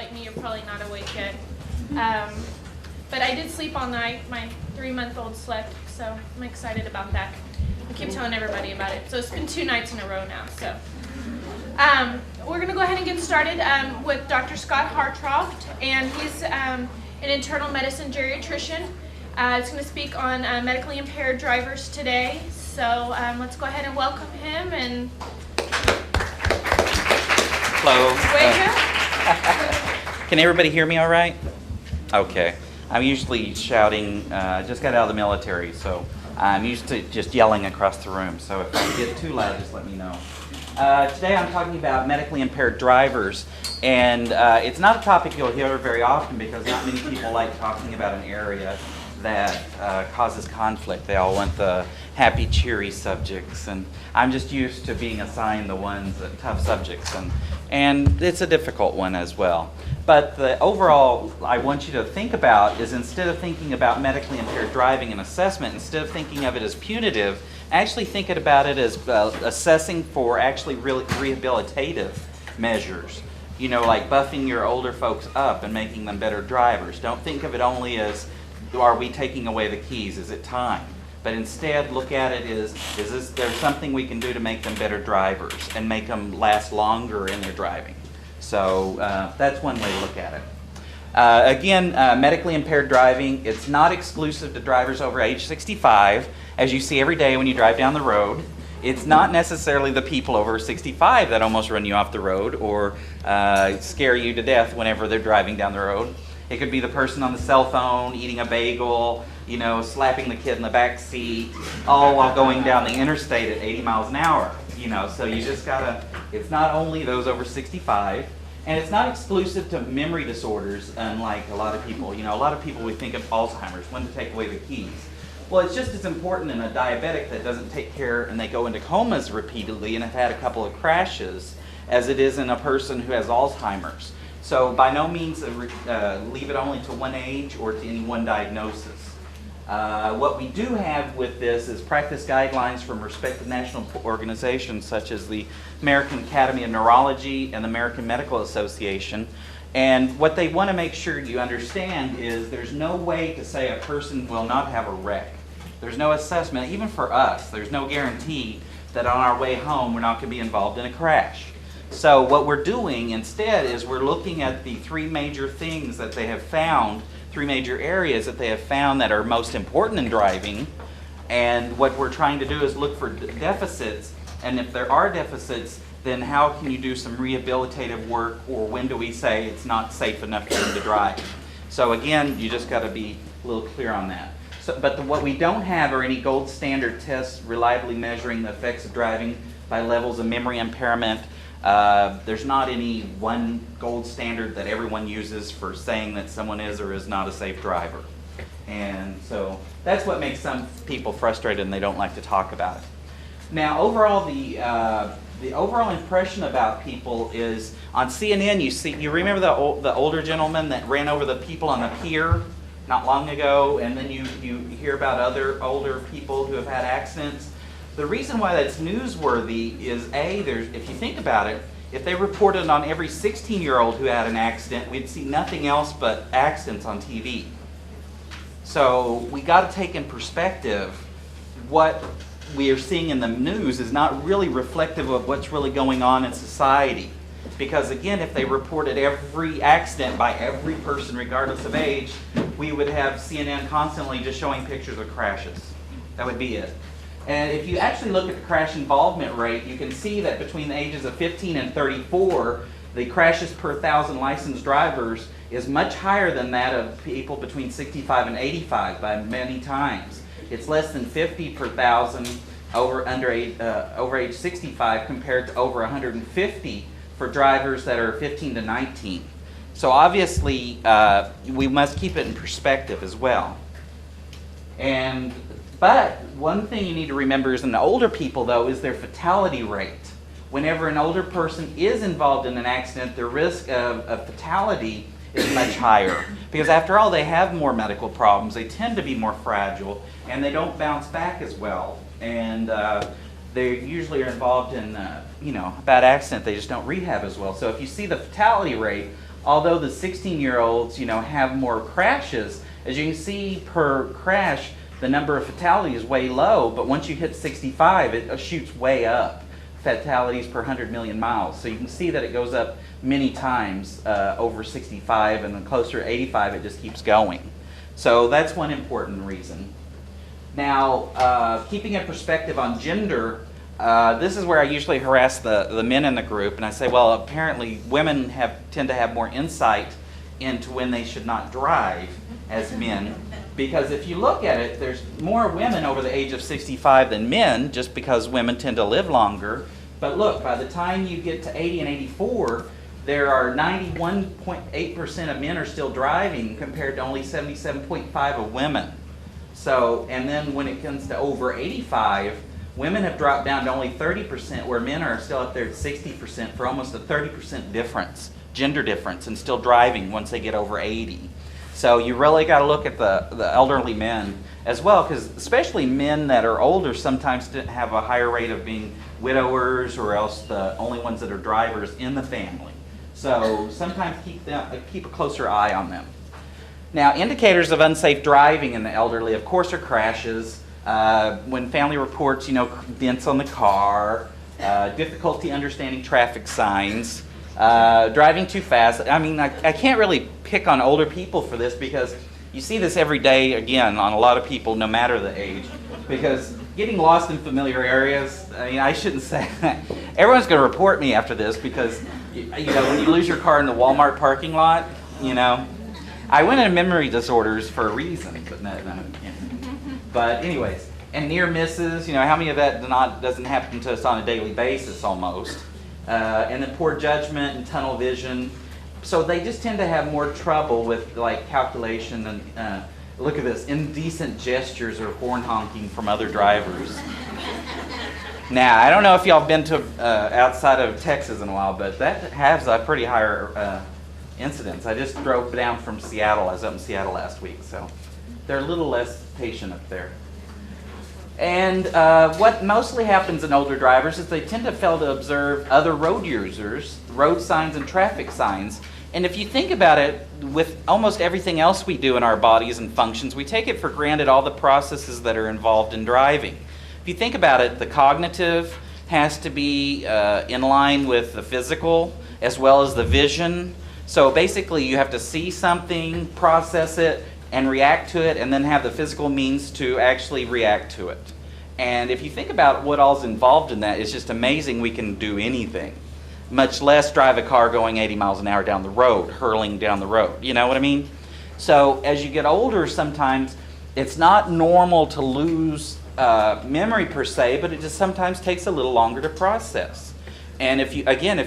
like me, you're probably not awake yet. But I did sleep all night. My 3-month-old slept, so I'm excited about that. I keep telling everybody about it. So it's been 2 nights in a row now. So we're going to go ahead and get started with Dr. Scotte Hartroft, and he's an internal medicine geriatrician. He's going to speak on medically impaired drivers today. So let's go ahead and welcome him. And hello. Can everybody hear me all right? Okay. I'm usually shouting, just got out of the military, so I'm used to just yelling across the room. So if I get too loud, just let me know. Today I'm talking about medically impaired drivers, and it's not a topic you'll hear very often because not many people like talking about an area that causes conflict. They all want the happy, cheery subjects, and I'm just used to being assigned the ones that tough subjects, and it's a difficult one as well. But the overall I want you to think about is, instead of thinking about medically impaired driving and assessment, instead of thinking of it as punitive, actually think about it as assessing for actually really rehabilitative measures. You know, like buffing your older folks up and making them better drivers. Don't think of it only as, are we taking away the keys? Is it time? But instead look at it as, is there something we can do to make them better drivers and make them last longer in their driving? So that's one way to look at it. Again, medically impaired driving, it's not exclusive to drivers over age 65, as you see every day when you drive down the road. It's not necessarily the people over 65 that almost run you off the road or scare you to death whenever they're driving down the road. It could be the person on the cell phone, eating a bagel, you know, slapping the kid in the back seat, all while going down the interstate at 80 miles an hour. You know, so you just gotta, it's not only those over 65, and it's not exclusive to memory disorders, unlike a lot of people. You know, a lot of people, we think of Alzheimer's, when to take away the keys. Well, it's just as important in a diabetic that doesn't take care and they go into comas repeatedly and have had a couple of crashes as it is in a person who has Alzheimer's. So by no means leave it only to one age or to any one diagnosis. What we do have with this is practice guidelines from respected national organizations such as the American Academy of Neurology and the American Medical Association. And what they want to make sure you understand is there's no way to say a person will not have a wreck. There's no assessment, even for us, there's no guarantee that on our way home we're not going to be involved in a crash. So what we're doing instead is we're looking at the 3 major things that they have found, 3 major areas that they have found that are most important in driving, and what we're trying to do is look for deficits, and if there are deficits, then how can you do some rehabilitative work, or when do we say it's not safe enough for them to drive? So again, you just got to be a little clear on that. So, but what we don't have are any gold standard tests reliably measuring the effects of driving by levels of memory impairment. There's not any one gold standard that everyone uses for saying that someone is or is not a safe driver. And so that's what makes some people frustrated and they don't like to talk about it. Now overall, the overall impression about people is, on CNN you remember the older gentleman that ran over the people on the pier not long ago, and then you hear about other older people who have had accidents. The reason why that's newsworthy is, if you think about it, if they reported on every 16-year-old who had an accident, we'd see nothing else but accidents on TV. So we got to take in perspective what we are seeing in the news is not really reflective of what's really going on in society. Because again, if they reported every accident by every person regardless of age, we would have CNN constantly just showing pictures of crashes. That would be it. And if you actually look at the crash involvement rate, you can see that between the ages of 15 and 34, the crashes per 1,000 licensed drivers is much higher than that of people between 65 and 85 by many times. It's less than 50 per 1,000 over age 65 compared to over 150 for drivers that are 15 to 19. So obviously, we must keep it in perspective as well. But one thing you need to remember is in the older people, though, is their fatality rate. Whenever an older person is involved in an accident, the risk of fatality is much higher. Because after all, they have more medical problems, they tend to be more fragile, and they don't bounce back as well. And they usually are involved in a bad accident, they just don't rehab as well. So if you see the fatality rate, although the 16-year-olds, have more crashes, as you can see per crash, the number of fatalities is way low, but once you hit 65, it shoots way up. Fatalities per 100 million miles. So you can see that it goes up many times over 65, and then closer to 85, it just keeps going. So that's one important reason. Now, keeping a perspective on gender, this is where I usually harass the men in the group, and I say, well, apparently women tend to have more insight into when they should not drive as men, because if you look at it, there's more women over the age of 65 than men, just because women tend to live longer. But look, by the time you get to 80 and 84, there are 91.8% of men are still driving compared to only 77.5% of women. So, and then when it comes to over 85, women have dropped down to only 30%, where men are still up there at 60% for almost a 30% difference, gender difference, and still driving once they get over 80. So you really got to look at the elderly men as well, because especially men that are older sometimes have a higher rate of being widowers, or else the only ones that are drivers in the family. So sometimes keep a closer eye on them. Now, indicators of unsafe driving in the elderly, of course, are crashes. When family reports, dents on the car, difficulty understanding traffic signs, driving too fast. I mean, I can't really pick on older people for this, because you see this every day, again, on a lot of people, no matter the age. Because getting lost in familiar areas, I mean, I shouldn't say that. Everyone's going to report me after this, because, when you lose your car in the Walmart parking lot, I went into memory disorders for a reason, but no. But anyways, and near misses, how many of that doesn't happen to us on a daily basis almost? And then poor judgment and tunnel vision. So they just tend to have more trouble with like calculation and look at this, indecent gestures or horn honking from other drivers. Now, I don't know if y'all have been to outside of Texas in a while, but that has a pretty higher incidence. I just drove down from Seattle. I was up in Seattle last week, so they're a little less patient up there. And what mostly happens in older drivers is they tend to fail to observe other road users, road signs and traffic signs. And if you think about it, with almost everything else we do in our bodies and functions, we take it for granted all the processes that are involved in driving. If you think about it, the cognitive has to be in line with the physical as well as the vision. So basically you have to see something, process it, and react to it, and then have the physical means to actually react to it. And if you think about what all's involved in that, it's just amazing we can do anything, much less drive a car going 80 miles an hour down the road, hurling down the road. You know what I mean? So as you get older, sometimes it's not normal to lose memory per se, but it just sometimes takes a little longer to process. And if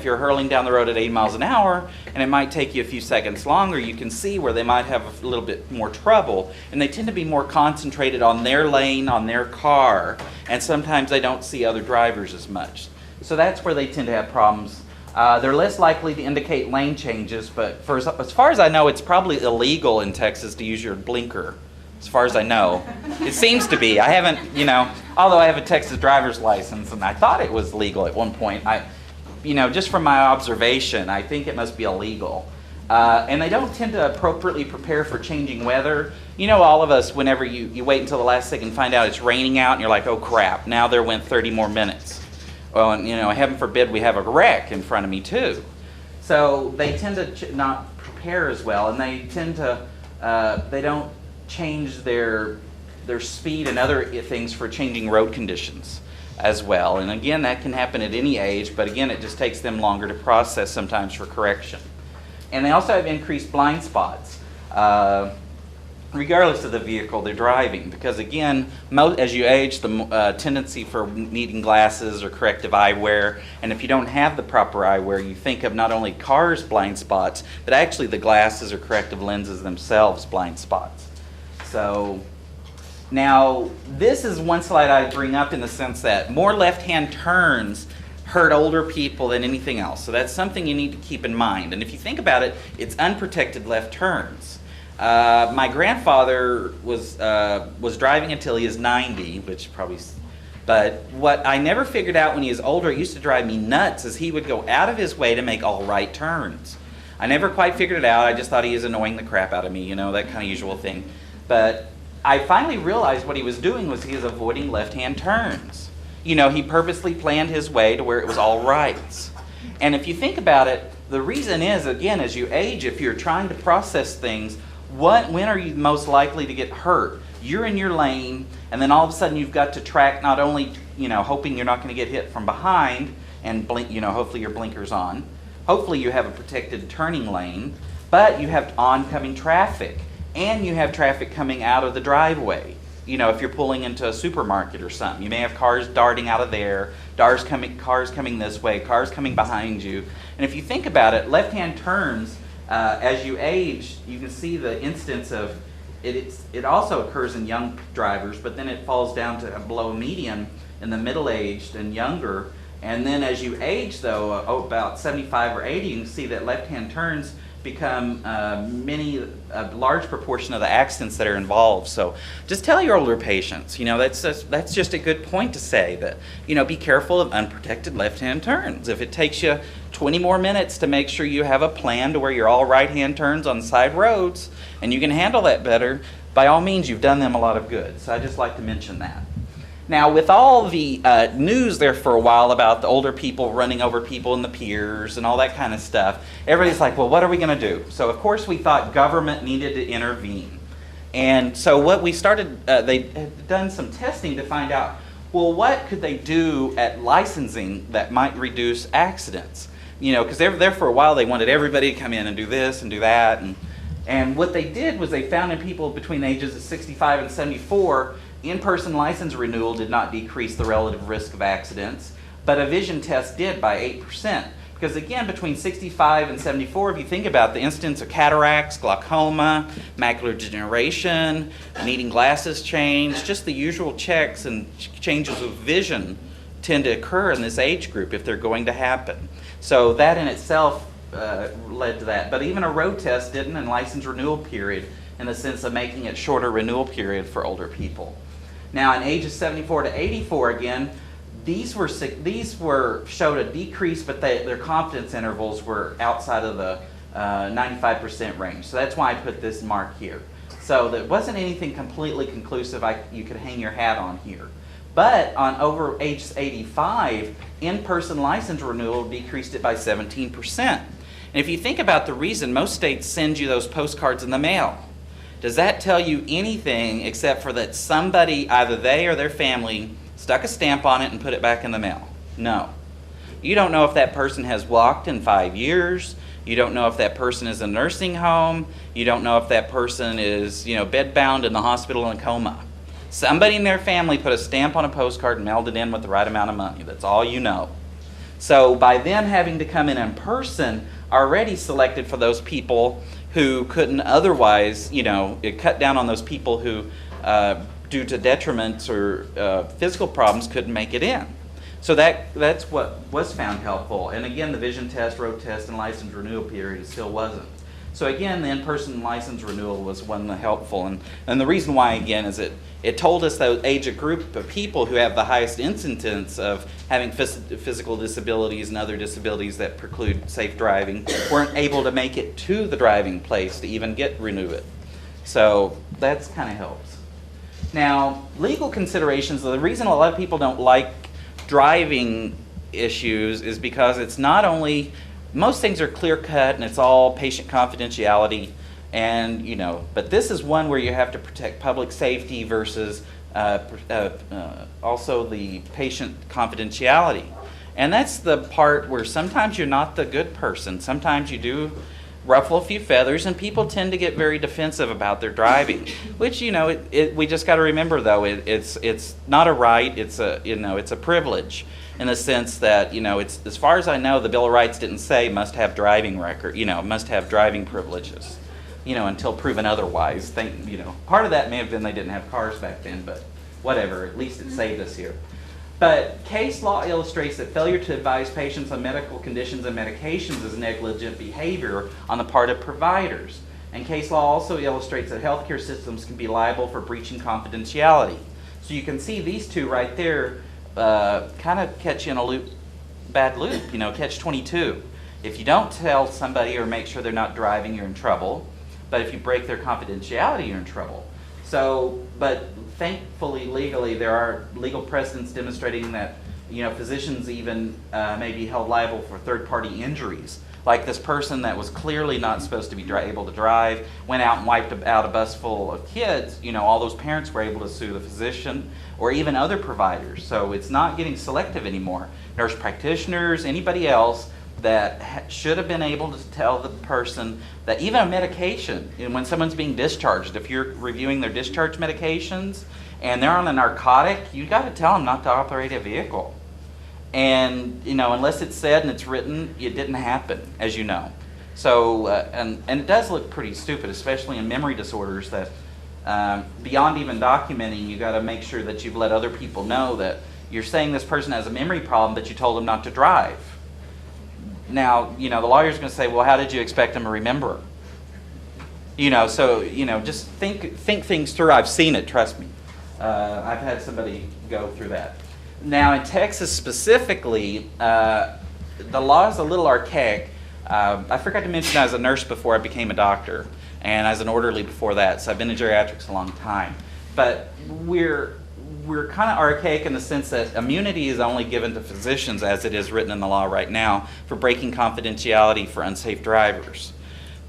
you're hurling down the road at 80 miles an hour, and it might take you a few seconds longer, you can see where they might have a little bit more trouble. And they tend to be more concentrated on their lane, on their car, and sometimes they don't see other drivers as much. So that's where they tend to have problems. They're less likely to indicate lane changes, but as far as I know, it's probably illegal in Texas to use your blinker. As far as I know. It seems to be. I haven't, although I have a Texas driver's license, and I thought it was legal at one point. Just from my observation, I think it must be illegal. And they don't tend to appropriately prepare for changing weather. All of us, whenever you wait until the last second and find out it's raining out, and you're like, oh crap, now there went 30 more minutes. Well, and heaven forbid we have a wreck in front of me too. So they tend to not prepare as well, and they tend to, they don't change their speed and other things for changing road conditions as well. And again, that can happen at any age, but again, it just takes them longer to process sometimes for correction. And they also have increased blind spots, regardless of the vehicle they're driving, because again, as you age, the tendency for needing glasses or corrective eyewear, and if you don't have the proper eyewear, you think of not only cars' blind spots, but actually the glasses or corrective lenses themselves blind spots. So now this is one slide I bring up in the sense that more left-hand turns hurt older people than anything else. So that's something you need to keep in mind. And if you think about it, it's unprotected left turns. My grandfather was driving until he was 90, which probably, but what I never figured out when he was older, it used to drive me nuts, is he would go out of his way to make all right turns. I never quite figured it out. I just thought he was annoying the crap out of me, you know, that kind of usual thing. But I finally realized what he was doing was he was avoiding left-hand turns. You know, he purposely planned his way to where it was all rights. And if you think about it, the reason is, again, as you age, if you're trying to process things, when are you most likely to get hurt? You're in your lane, and then all of a sudden you've got to track, not only, you know, hoping you're not going to get hit from behind and blink, you know, hopefully your blinker's on. Hopefully you have a protected turning lane, but you have oncoming traffic, and you have traffic coming out of the driveway. You know, if you're pulling into a supermarket or something, you may have cars darting out of there, cars coming this way, cars coming behind you. And if you think about it, left-hand turns, as you age, you can see the instance of it also occurs in young drivers, but then it falls down to below median in the middle-aged and younger. And then as you age, though, about 75 or 80, you can see that left-hand turns become a large proportion of the accidents that are involved. So just tell your older patients, you know, that's just a good point to say that, you know, be careful of unprotected left-hand turns. If it takes you 20 more minutes to make sure you have a plan to where you're all right-hand turns on side roads and you can handle that better, by all means, you've done them a lot of good. So I just like to mention that. Now, with all the news there for a while about the older people running over people in the piers and all that kind of stuff, everybody's like, well, what are we going to do? So, of course, we thought government needed to intervene. And so what we started, they had done some testing to find out, well, what could they do at licensing that might reduce accidents? You know, because there for a while they wanted everybody to come in and do this and do that. And what they did was they found in people between the ages of 65 and 74, in-person license renewal did not decrease the relative risk of accidents, but a vision test did by 8%. Because again, between 65 and 74, if you think about the incidence of cataracts, glaucoma, macular degeneration, needing glasses changed, just the usual checks and changes of vision tend to occur in this age group if they're going to happen. So that in itself led to that. But even a road test didn't, and license renewal period, in the sense of making it shorter renewal period for older people. Now, in ages 74 to 84, again, these showed a decrease, but their confidence intervals were outside of the 95% range. So that's why I put this mark here. So there wasn't anything completely conclusive you could hang your hat on here. But on over age 85, in-person license renewal decreased it by 17%. And if you think about the reason, most states send you those postcards in the mail. Does that tell you anything except for that somebody, either they or their family, stuck a stamp on it and put it back in the mail? No. You don't know if that person has walked in 5 years. You don't know if that person is in a nursing home. You don't know if that person is, you know, bedbound in the hospital in a coma. Somebody in their family put a stamp on a postcard and mailed it in with the right amount of money. That's all you know. So by them having to come in person, already selected for those people who couldn't otherwise, you know, it cut down on those people who, due to detriments or physical problems, couldn't make it in. So that's what was found helpful. And again, the vision test, road test, and license renewal period still wasn't. So again, the in-person license renewal was one helpful. And the reason why, again, is it told us that age a group of people who have the highest incidence of having physical disabilities and other disabilities that preclude safe driving weren't able to make it to the driving place to even renew it. So that's kind of helps. Now, legal considerations, the reason a lot of people don't like driving issues is because it's not only, most things are clear cut and it's all patient confidentiality, and you know, but this is one where you have to protect public safety versus also the patient confidentiality. And that's the part where sometimes you're not the good person. Sometimes you do ruffle a few feathers, and people tend to get very defensive about their driving. Which, you know, we just got to remember, though, it's not a right. It's a privilege, in the sense that, you know, it's, as far as I know, the Bill of Rights didn't say must have driving record. You know, must have driving privileges. You know, until proven otherwise. You know, part of that may have been they didn't have cars back then, but whatever. At least it saved us here. But case law illustrates that failure to advise patients on medical conditions and medications is negligent behavior on the part of providers. And case law also illustrates that healthcare systems can be liable for breaching confidentiality. So you can see these two right there kind of catch you in a bad loop, you know, catch 22. If you don't tell somebody or make sure they're not driving, you're in trouble. But if you break their confidentiality, you're in trouble. So, but thankfully, legally, there are legal precedents demonstrating that, you know, physicians even may be held liable for third-party injuries. Like this person that was clearly not supposed to be able to drive, went out and wiped out a bus full of kids, you know, all those parents were able to sue the physician or even other providers. So it's not getting selective anymore. Nurse practitioners, anybody else that should have been able to tell the person that even a medication, and when someone's being discharged, if you're reviewing their discharge medications and they're on a narcotic, you got to tell them not to operate a vehicle. And, you know, unless it's said and it's written, it didn't happen, as you know. So, and it does look pretty stupid, especially in memory disorders, that beyond even documenting, you got to make sure that you've let other people know that you're saying this person has a memory problem, but you told them not to drive. Now, you know, the lawyer's going to say, well, how did you expect them to remember? You know, so, you know, just think things through. I've seen it, trust me. I've had somebody go through that. Now, in Texas specifically, the law is a little archaic. I forgot to mention I was a nurse before I became a doctor, and I was an orderly before that, so I've been in geriatrics a long time. But we're kind of archaic in the sense that immunity is only given to physicians, as it is written in the law right now, for breaking confidentiality for unsafe drivers.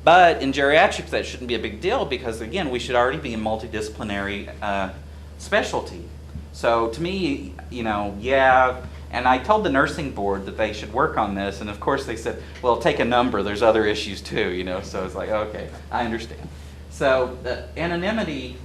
But in geriatrics, that shouldn't be a big deal because, again, we should already be a multidisciplinary specialty. So to me, you know, yeah, and I told the nursing board that they should work on this, and of course they said, well, take a number, there's other issues too, you know, so it's like, okay, I understand. So anonymity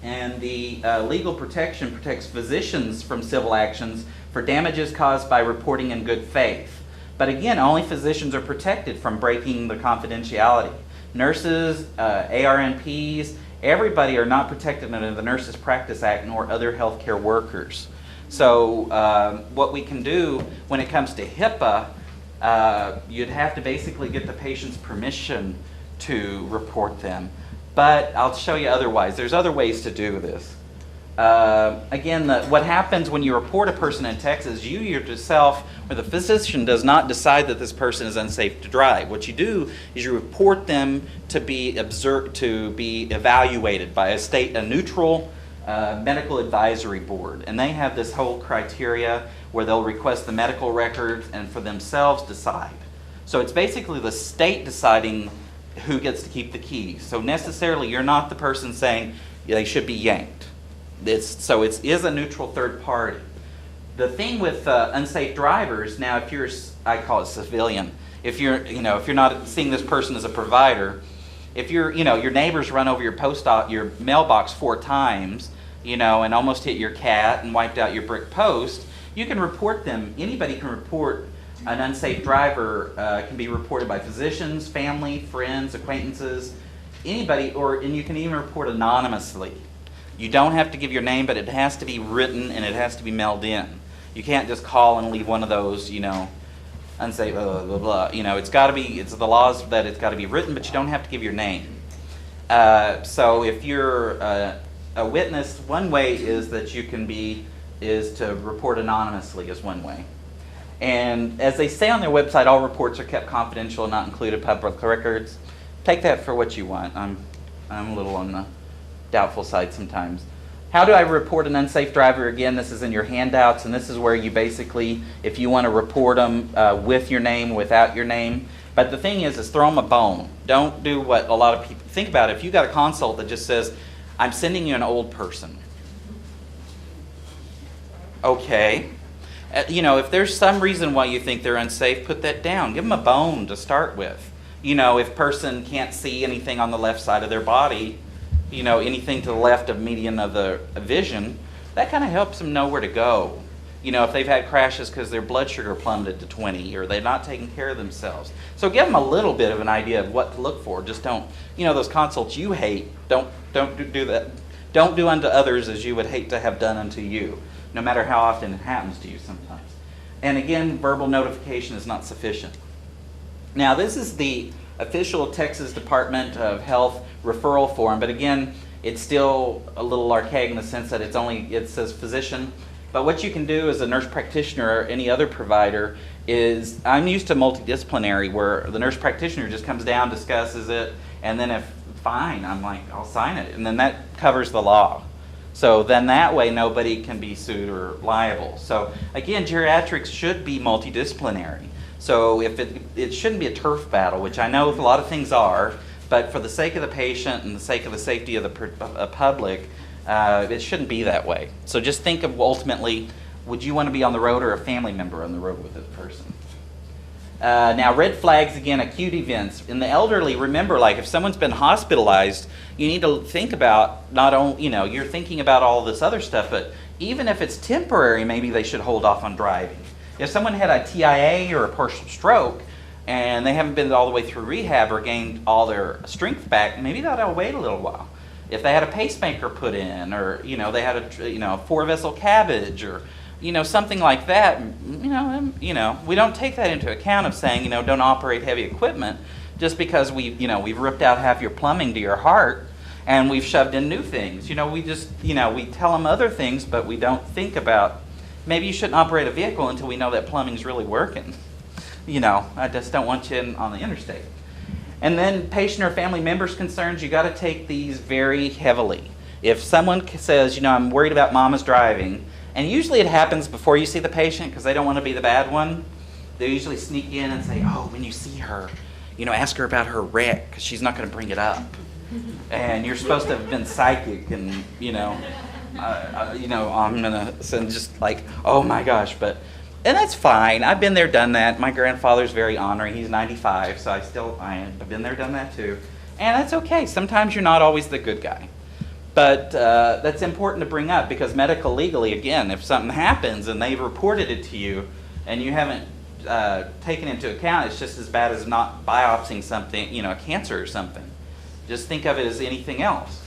and the legal protection protects physicians from civil actions for damages caused by reporting in good faith. But again, only physicians are protected from breaking the confidentiality. Nurses, ARNPs, everybody are not protected under the Nurses Practice Act nor other healthcare workers. So what we can do when it comes to HIPAA, you'd have to basically get the patient's permission to report them. But I'll show you otherwise. There's other ways to do this. Again, what happens when you report a person in Texas, you yourself, or the physician, does not decide that this person is unsafe to drive. What you do is you report them to be evaluated by a neutral medical advisory board. And they have this whole criteria where they'll request the medical records and for themselves decide. So it's basically the state deciding who gets to keep the keys. So necessarily you're not the person saying they should be yanked. So it is a neutral third party. The thing with unsafe drivers, now if you're, I call it civilian, if you're not seeing this person as a provider, if your neighbors run over your mailbox 4 times, and almost hit your cat and wiped out your brick post, you can report them. Anybody can report an unsafe driver. Can be reported by physicians, family, friends, acquaintances, anybody, and you can even report anonymously. You don't have to give your name, but it has to be written and it has to be mailed in. You can't just call and leave one of those, unsafe, blah, blah, blah. It's got to be, it's the laws that it's got to be written, but you don't have to give your name. So if you're a witness, one way is that you can is to report anonymously is one way. And as they say on their website, all reports are kept confidential and not included public records. Take that for what you want. I'm a little on the doubtful side sometimes. How do I report an unsafe driver? Again, this is in your handouts, and this is where you basically, if you want to report them with your name, without your name. But the thing is throw them a bone. Don't do what a lot of people think about. If you got a consult that just says, I'm sending you an old person. Okay. If there's some reason why you think they're unsafe, put that down. Give them a bone to start with. If person can't see anything on the left side of their body, anything to the left of median of the vision, that kind of helps them know where to go. If they've had crashes because their blood sugar plummeted to 20 or they're not taking care of themselves. So give them a little bit of an idea of what to look for. Just don't, those consults you hate, don't do that. Don't do unto others as you would hate to have done unto you, no matter how often it happens to you sometimes. And again, verbal notification is not sufficient. Now this is the official Texas Department of Health referral form, but again, it's still a little archaic in the sense that it says physician. But what you can do as a nurse practitioner or any other provider is I'm used to multidisciplinary where the nurse practitioner just comes down, discusses it, and then if fine, I'm like, I'll sign it. And then that covers the law. So then that way nobody can be sued or liable. So again, geriatrics should be multidisciplinary. So if it shouldn't be a turf battle, which I know a lot of things are, but for the sake of the patient and the sake of the safety of the public, it shouldn't be that way. So just think of ultimately, would you want to be on the road or a family member on the road with this person? Now, red flags, again, acute events. In the elderly, remember, like if someone's been hospitalized, you need to think about not only, you're thinking about all this other stuff, but even if it's temporary, maybe they should hold off on driving. If someone had a TIA or a partial stroke and they haven't been all the way through rehab or gained all their strength back, maybe they'll wait a little while. If they had a pacemaker put in, or they had a 4-vessel cabbage, or something like that, we don't take that into account of saying, don't operate heavy equipment just because we've ripped out half your plumbing to your heart and we've shoved in new things. We just, we tell them other things, but we don't think about, maybe you shouldn't operate a vehicle until we know that plumbing's really working. I just don't want you in on the interstate. And then patient or family members' concerns, you got to take these very heavily. If someone says, I'm worried about mama's driving, and usually it happens before you see the patient because they don't want to be the bad one. They usually sneak in and say, oh, when you see her, ask her about her wreck because she's not going to bring it up. And you're supposed to have been psychic and, I'm going to send just like, oh my gosh. And that's fine. I've been there, done that. My grandfather's very honoring. He's 95, so I've been there, done that too. And that's okay. Sometimes you're not always the good guy. But that's important to bring up because medical legally, again, if something happens and they've reported it to you and you haven't taken into account, it's just as bad as not biopsying something, a cancer or something. Just think of it as anything else.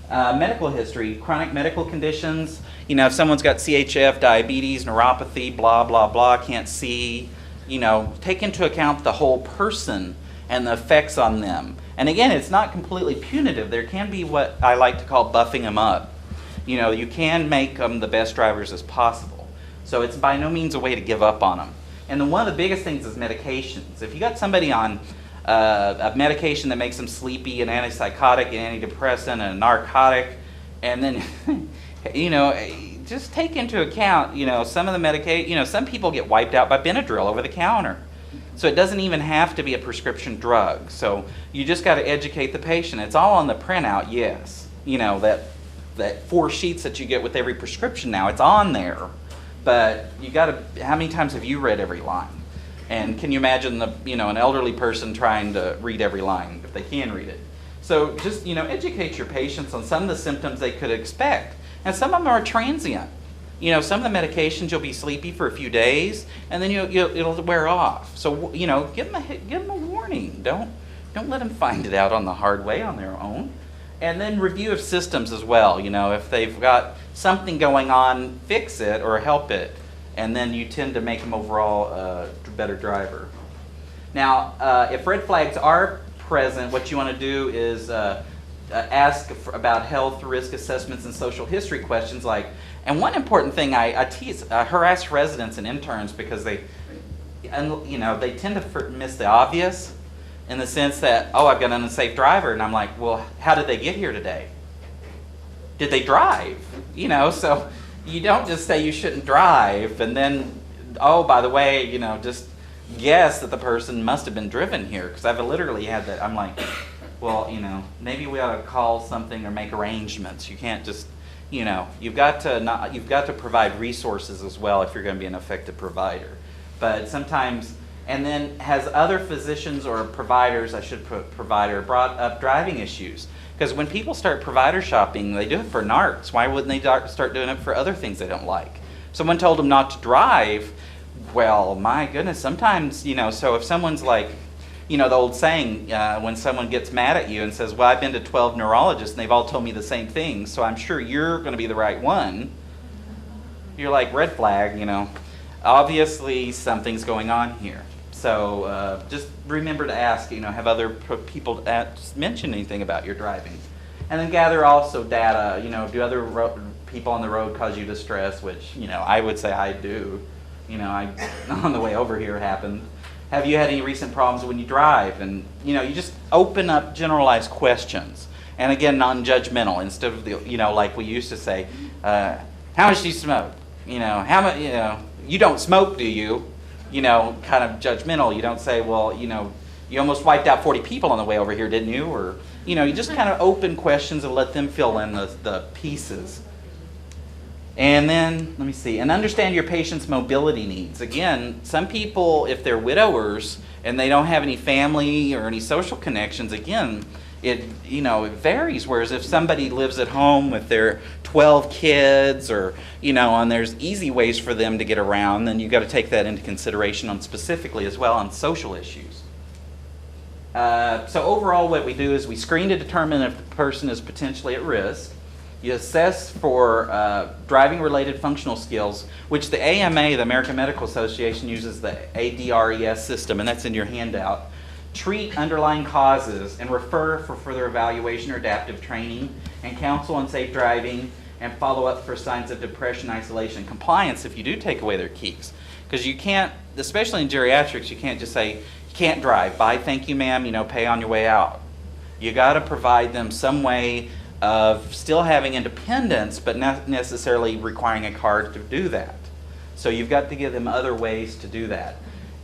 Medical history, chronic medical conditions, if someone's got CHF, diabetes, neuropathy, blah, blah, blah, can't see, take into account the whole person and the effects on them. And again, it's not completely punitive. There can be what I like to call buffing them up. You can make them the best drivers as possible. So it's by no means a way to give up on them. And then one of the biggest things is medications. If you got somebody on a medication that makes them sleepy, an antipsychotic, an antidepressant, and a narcotic, and then, just take into account, some of the medication, some people get wiped out by Benadryl over the counter. So it doesn't even have to be a prescription drug. So you just got to educate the patient. It's all on the printout, yes. That 4 sheets that you get with every prescription now, it's on there. But you got to, how many times have you read every line? And can you imagine an elderly person trying to read every line if they can read it? So just, educate your patients on some of the symptoms they could expect. And some of them are transient. Some of the medications you'll be sleepy for a few days, and then it'll wear off. So give them a warning. Don't let them find it out on the hard way on their own. And then review of systems as well. If they've got something going on, fix it or help it, and then you tend to make them overall a better driver. Now, if red flags are present, what you want to do is ask about health risk assessments and social history questions like. And one important thing I harass residents and interns because they tend to miss the obvious in the sense that, oh, I've got an unsafe driver. And I'm like, well, how did they get here today? Did they drive? So you don't just say you shouldn't drive and then, oh, by the way, just guess that the person must have been driven here. Because I've literally had that. I'm like, well, maybe we ought to call something or make arrangements. You can't just... you've got to provide resources as well if you're going to be an effective provider. But sometimes, and then has other physicians or providers, I should put provider, brought up driving issues? Because when people start provider shopping, they do it for narcs. Why wouldn't they start doing it for other things they don't like? Someone told them not to drive. Well, my goodness, sometimes, so if someone's like, the old saying, when someone gets mad at you and says, well, I've been to 12 neurologists and they've all told me the same thing, so I'm sure you're going to be the right one. You're like, red flag, Obviously, something's going on here. So just remember to ask, have other people mention anything about your driving. And then gather also data, do other people on the road cause you distress, which, I would say I do. on the way over here happened. Have you had any recent problems when you drive? And, you just open up generalized questions. And again, non-judgmental, instead of like we used to say, how much do you smoke? How much, you don't smoke, do you? Kind of judgmental. You don't say, well, you almost wiped out 40 people on the way over here, didn't you? Or, you just kind of open questions and let them fill in the pieces. And then, let me see, and understand your patient's mobility needs. Again, some people, if they're widowers and they don't have any family or any social connections, again, it varies. Whereas if somebody lives at home with their 12 kids or, and there's easy ways for them to get around, then you've got to take that into consideration on specifically as well on social issues. So overall what we do is we screen to determine if the person is potentially at risk. You assess for driving-related functional skills, which the AMA, the American Medical Association, uses the ADRES system, and that's in your handout. Treat underlying causes and refer for further evaluation or adaptive training, and counsel on safe driving, and follow up for signs of depression, isolation, and compliance if you do take away their keys. Because you can't, especially in geriatrics, you can't just say, you can't drive, bye, thank you ma'am, pay on your way out. You got to provide them some way of still having independence, but not necessarily requiring a car to do that. So you've got to give them other ways to do that.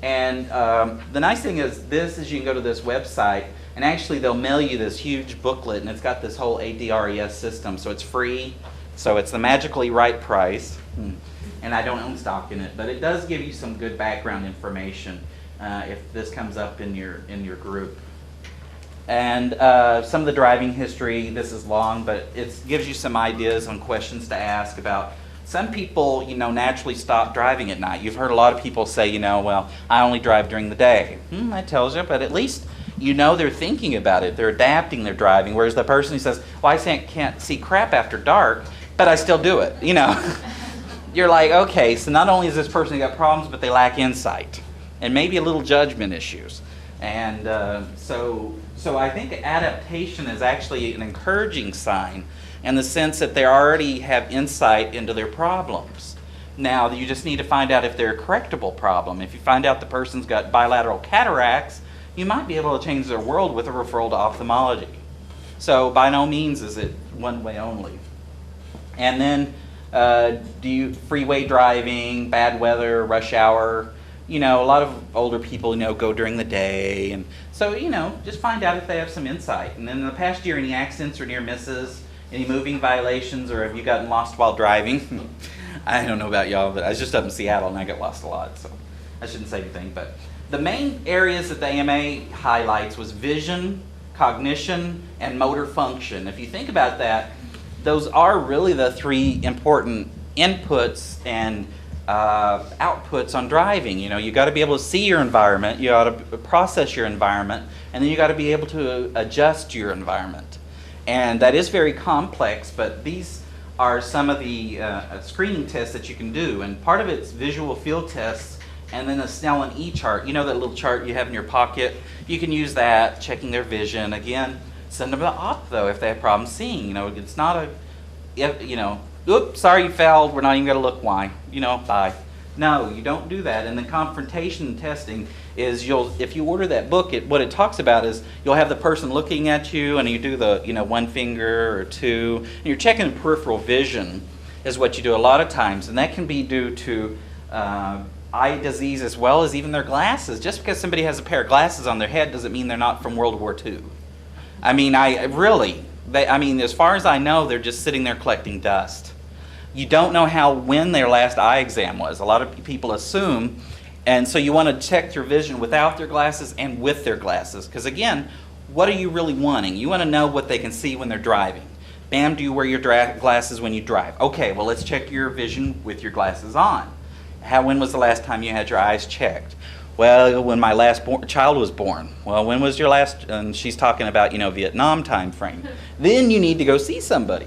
And the nice thing is you can go to this website, and actually they'll mail you this huge booklet, and it's got this whole ADRES system, so it's free. So it's the magically right price, and I don't own stock in it, but it does give you some good background information if this comes up in your group. And some of the driving history, this is long, but it gives you some ideas on questions to ask about. Some people, naturally stop driving at night. You've heard a lot of people say, well, I only drive during the day. That tells you, but at least they're thinking about it. They're adapting their driving, whereas the person who says, well, I can't see crap after dark, but I still do it, You're like, okay, so not only is this person got problems, but they lack insight and maybe a little judgment issues. And so I think adaptation is actually an encouraging sign in the sense that they already have insight into their problems. Now, you just need to find out if they're a correctable problem. If you find out the person's got bilateral cataracts, you might be able to change their world with a referral to ophthalmology. So by no means is it one way only. And then freeway driving, bad weather, rush hour. A lot of older people, go during the day. And so, just find out if they have some insight. And then in the past year, any accidents or near misses, any moving violations, or have you gotten lost while driving? I don't know about y'all, but I was just up in Seattle and I got lost a lot, so I shouldn't say anything. But the main areas that the AMA highlights was vision, cognition, and motor function. If you think about that, those are really the three important inputs and outputs on driving. You got to be able to see your environment, you got to process your environment, and then you got to be able to adjust your environment. And that is very complex, but these are some of the screening tests that you can do. And part of it's visual field tests, and then a Snell and E chart. That little chart you have in your pocket? You can use that, checking their vision. Again, send them to op though if they have problems seeing. It's not oops, sorry you failed, we're not even going to look why, bye. No, you don't do that. And the confrontation testing is if you order that book, what it talks about is you'll have the person looking at you and you do the, one finger or two, and you're checking peripheral vision is what you do a lot of times. And that can be due to eye disease as well as even their glasses. Just because somebody has a pair of glasses on their head doesn't mean they're not from World War II. As far as I know, they're just sitting there collecting dust. You don't know when their last eye exam was. A lot of people assume, and so you want to check their vision without their glasses and with their glasses. Because again, what are you really wanting? You want to know what they can see when they're driving. Bam, do you wear your glasses when you drive? Okay, well let's check your vision with your glasses on. When was the last time you had your eyes checked? Well, when my last child was born. Well, when was your last, and she's talking about, Vietnam time frame. Then you need to go see somebody.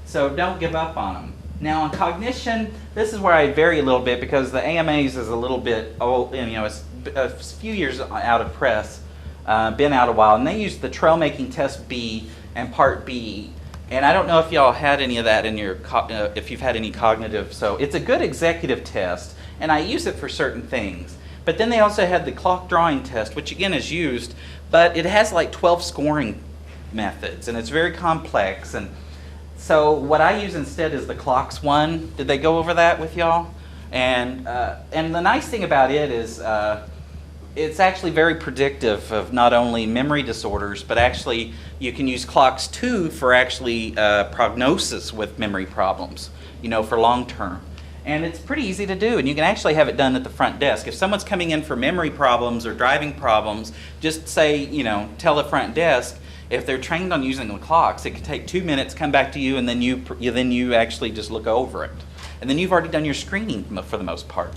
So don't give up on them. Now on cognition, this is where I vary a little bit because the AMAs is a little bit old, it's a few years out of press, been out a while, and they use the Trail Making Test B and Part B. And I don't know if y'all had any of that in your, if you've had any cognitive, so it's a good executive test. and I use it for certain things. But then they also had the clock drawing test, which again is used, but it has like 12 scoring methods, and it's very complex. And so what I use instead is the CLOX one. Did they go over that with y'all? And the nice thing about it is it's actually very predictive of not only memory disorders, but actually you can use CLOX 2 for actually prognosis with memory problems, for long term. And it's pretty easy to do, and you can actually have it done at the front desk. If someone's coming in for memory problems or driving problems, just say, tell the front desk, if they're trained on using the clocks, it could take 2 minutes, come back to you, and then you actually just look over it. And then you've already done your screening for the most part.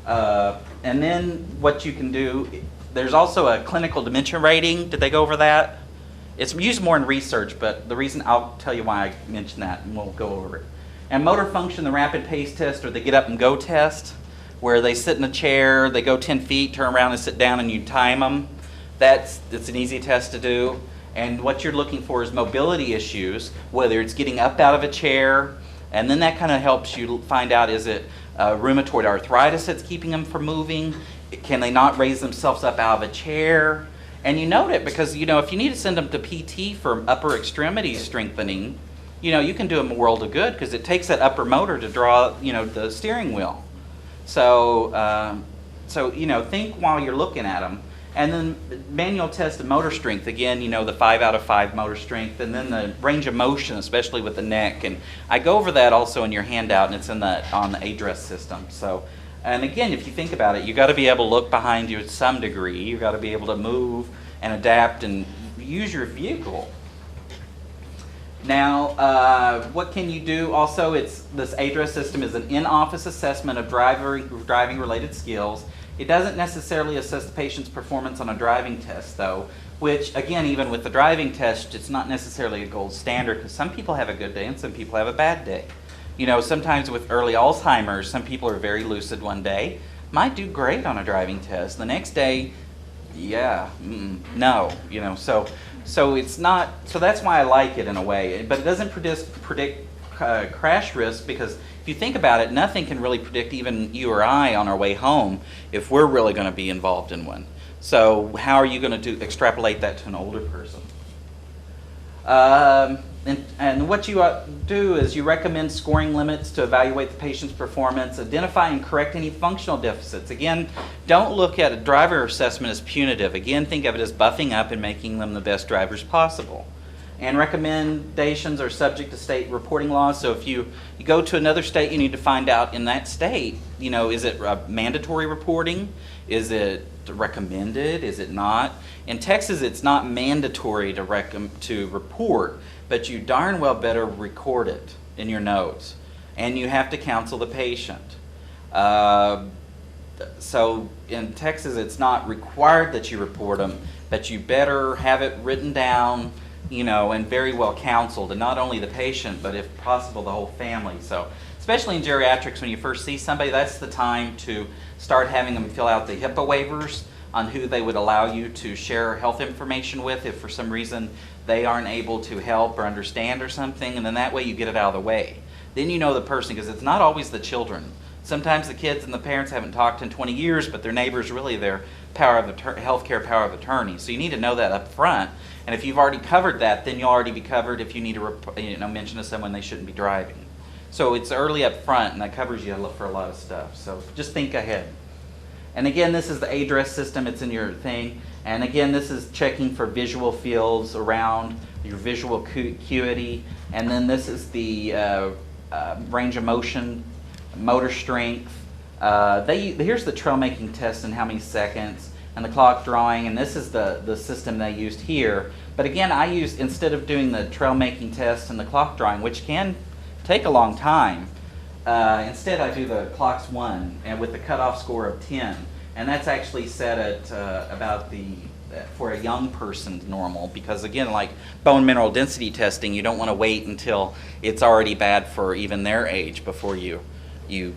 And then what you can do, there's also a clinical dementia rating. Did they go over that? It's used more in research, but the reason, I'll tell you why I mentioned that, and we'll go over it. And motor function, the rapid pace test, or the get up and go test, where they sit in a chair, they go 10 feet, turn around and sit down, and you time them. It's an easy test to do. And what you're looking for is mobility issues, whether it's getting up out of a chair, and then that kind of helps you find out, is it rheumatoid arthritis that's keeping them from moving? Can they not raise themselves up out of a chair? And you note it because, if you need to send them to PT for upper extremity strengthening, you can do them a world of good because it takes that upper motor to draw, the steering wheel. So, think while you're looking at them. And then manual test of motor strength, again, the 5 out of 5 motor strength, and then the range of motion, especially with the neck. And I go over that also in your handout, and it's on the address system. So, and again, if you think about it, you got to be able to look behind you to some degree. You got to be able to move and adapt and use your vehicle. Now, what can you do? Also, this address system is an in-office assessment of driving-related skills. It doesn't necessarily assess the patient's performance on a driving test, though, which, again, even with the driving test, it's not necessarily a gold standard because some people have a good day and some people have a bad day. Sometimes with early Alzheimer's, some people are very lucid one day, might do great on a driving test. The next day, no, so it's not, so that's why I like it in a way, but it doesn't predict crash risk because if you think about it, nothing can really predict even you or I on our way home if we're really going to be involved in one. So how are you going to extrapolate that to an older person? And what you do is you recommend scoring limits to evaluate the patient's performance, identify and correct any functional deficits. Again, don't look at a driver assessment as punitive. Again, think of it as buffing up and making them the best drivers possible. And recommendations are subject to state reporting laws. So if you go to another state, you need to find out in that state, is it mandatory reporting? Is it recommended? Is it not? In Texas, it's not mandatory to report, but you darn well better record it in your notes. And you have to counsel the patient. So in Texas, it's not required that you report them, but you better have it written down, and very well counseled, and not only the patient, but if possible, the whole family. So, especially in geriatrics, when you first see somebody, that's the time to start having them fill out the HIPAA waivers on who they would allow you to share health information with if for some reason they aren't able to help or understand or something, and then that way you get it out of the way. Then you know the person, because it's not always the children. Sometimes the kids and the parents haven't talked in 20 years, but their neighbor's really their healthcare power of attorney. So you need to know that up front. And if you've already covered that, then you'll already be covered if you need to mention to someone they shouldn't be driving. So it's early up front, and that covers you for a lot of stuff. So just think ahead. And again, this is the address system. It's in your thing. And again, this is checking for visual fields around your visual acuity. And then this is the range of motion, motor strength. Here's the trail making test in how many seconds, and the clock drawing, and this is the system they used here. But again, I used, instead of doing the trail making test and the clock drawing, which can take a long time, instead I do the CLOX 1 and with the cutoff score of 10. And that's actually set at for a young person normal, because again, like bone mineral density testing, you don't want to wait until it's already bad for even their age before you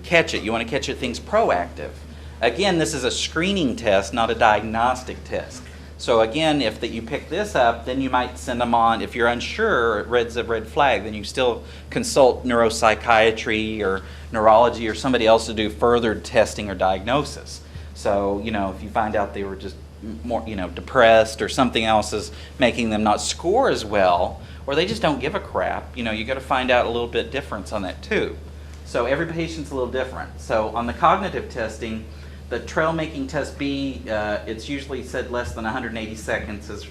catch it. You want to catch it things proactive. Again, this is a screening test, not a diagnostic test. So again, if you pick this up, then you might send them on. If you're unsure, it red's a red flag, then you still consult neuropsychiatry or neurology or somebody else to do further testing or diagnosis. So, you know, if you find out they were just more, you know, depressed or something else is making them not score as well, or they just don't give a crap, you know, you got to find out a little bit difference on that too. So every patient's a little different. So on the cognitive testing, the trail making test B, it's usually said less than 180 seconds.